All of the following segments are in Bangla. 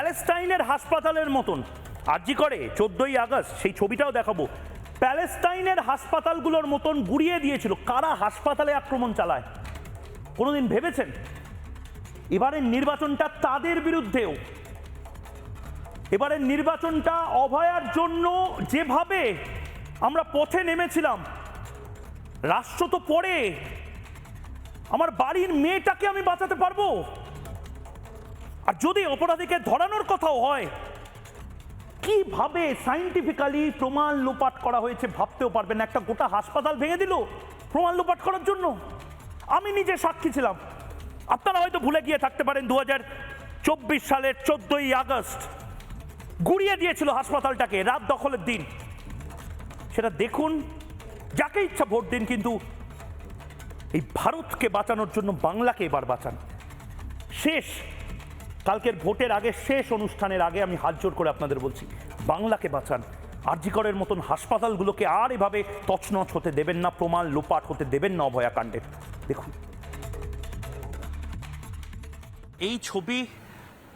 প্যালেস্টাইনের হাসপাতালের মতন আরজি করে 14ই আগস্ট সেই ছবিটাও দেখাবো, প্যালেস্টাইনের হাসপাতালগুলোর মতন গুড়িয়ে দিয়েছিল। কারা হাসপাতালে আক্রমণ চালায় কোনোদিন ভেবেছেন? এবারের নির্বাচনটা তাদের বিরুদ্ধেও। এবারের নির্বাচনটা অভয়ার জন্য যেভাবে আমরা পথে নেমেছিলাম, রাষ্ট্র তো পড়ে, আমার বাড়ির মেয়েটাকে আমি বাঁচাতে পারবো? আর যদি অপরাধীকে ধরানোর কথাও হয়, কিভাবে সাইন্টিফিক্যালি প্রমাণ লোপাট করা হয়েছে ভাবতেও পারবেন না। একটা গোটা হাসপাতাল ভেঙে দিল প্রমাণ লোপাট করার জন্য। আমি নিজে সাক্ষী ছিলাম। আপনারা হয়তো ভুলে গিয়ে থাকতে পারেন 2024 সালের 14ই আগস্ট গুড়িয়ে দিয়েছিল হাসপাতালটাকে, রাত দখলের দিন। সেটা দেখুন, যাকে ইচ্ছা ভোট দিন, কিন্তু এই ভারতকে বাঁচানোর জন্য বাংলাকে এবার বাঁচান। শেষ কালকের ভোটের আগে, শেষ অনুষ্ঠানের আগে আমি হাত জোর করে আপনাদের বলছি, বাংলাকে বাঁচান। আরজি করের মতন হাসপাতালগুলোকে আর এভাবে তছনছ হতে দেবেন না, প্রমাণ লোপাট হতে দেবেন না অভয়াকাণ্ডের। দেখুন এই ছবি,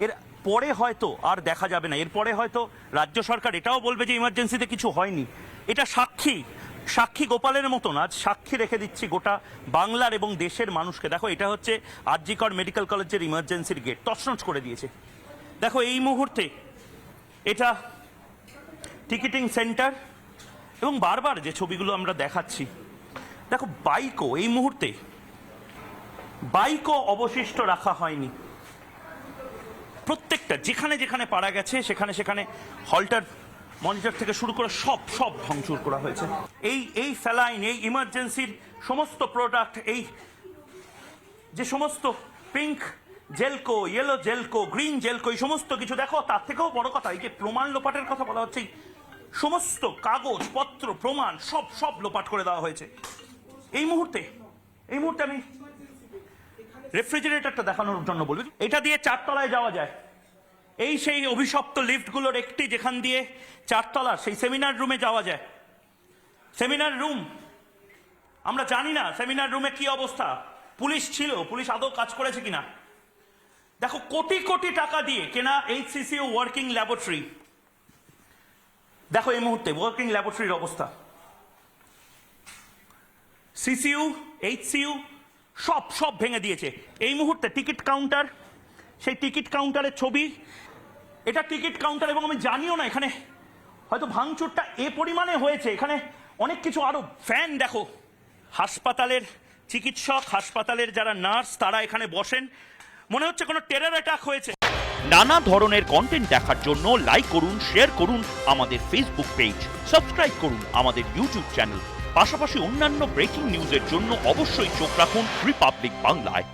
এর পরে হয়তো আর দেখা যাবে না। এরপরে হয়তো রাজ্য সরকার এটাও বলবে যে ইমার্জেন্সিতে কিছু হয়নি। এটা সাক্ষী গোপালের মতন আজ সাক্ষী রেখে দিচ্ছি গোটা বাংলার এবং দেশের মানুষকে। দেখো, এটা হচ্ছে আরজি কর মেডিকেল কলেজের ইমার্জেন্সির গেট, তছনছ করে দিয়েছে। দেখো এই মুহূর্তে এটা টিকিটিং সেন্টার, এবং বারবার যে ছবিগুলো আমরা দেখাচ্ছি, দেখো বাইকও এই মুহূর্তে অবশিষ্ট রাখা হয়নি। প্রত্যেকটা যেখানে যেখানে পারা গেছে সেখানে হল্টার মনিটর থেকে শুরু করে সব ভাঙচুর করা হয়েছে। এই স্যালাইন, এই ইমার্জেন্সির সমস্ত প্রোডাক্ট, এই যে সমস্ত পিঙ্ক জেলকো, ইয়েলো জেলকো, গ্রিন জেলকো, এই সমস্ত কিছু, দেখো তার থেকেও বড় কথা, এই যে প্রমাণ লোপাটের কথা বলা হচ্ছে, সমস্ত কাগজপত্র প্রমাণ সব লোপাট করে দেওয়া হয়েছে। এই মুহূর্তে আমি রেফ্রিজারেটরটা দেখানোর জন্য বলবি, এটা দিয়ে 4 তলায় যাওয়া যায়। এই সেই অভিশপ্ত লিফটগুলোর একটি, যেখান দিয়ে 4 তলার সেই সেমিনার রুমে যাওয়া যায়। সেমিনার রুম, আমরা জানি না সেমিনার রুমে কি অবস্থা, পুলিশ ছিল, পুলিশ আদৌ কাজ করেছে কিনা। দেখো কোটি কোটি টাকা দিয়ে কেনা HCCU ওয়ার্কিং ল্যাবরেটরি, দেখো এই মুহূর্তে ওয়ার্কিং ল্যাবরেটরির অবস্থা। CCU, HCU সব ভেঙে দিয়েছে। এই মুহূর্তে টিকিট কাউন্টার, সেই টিকিট কাউন্টারের ছবি, এটা টিকিট কাউন্টার, এবং আমি জানিও না এখানে হয়তো ভাঙচুরটা এ পরিমাণে হয়েছে। এখানে অনেক কিছু, আরো ফ্যান, দেখো হাসপাতালের চিকিৎসক, হাসপাতালের যারা নার্স, তারা এখানে বসেন, মনে হচ্ছে কোনো টেরর অ্যাটাক হয়েছে। নানা ধরনের কন্টেন্ট দেখার জন্য লাইক করুন, শেয়ার করুন আমাদের ফেসবুক পেজ, সাবস্ক্রাইব করুন আমাদের ইউটিউব চ্যানেল। পাশাপাশি অন্যান্য ব্রেকিং নিউজের জন্য অবশ্যই চোখ রাখুন রিপাবলিক বাংলায়।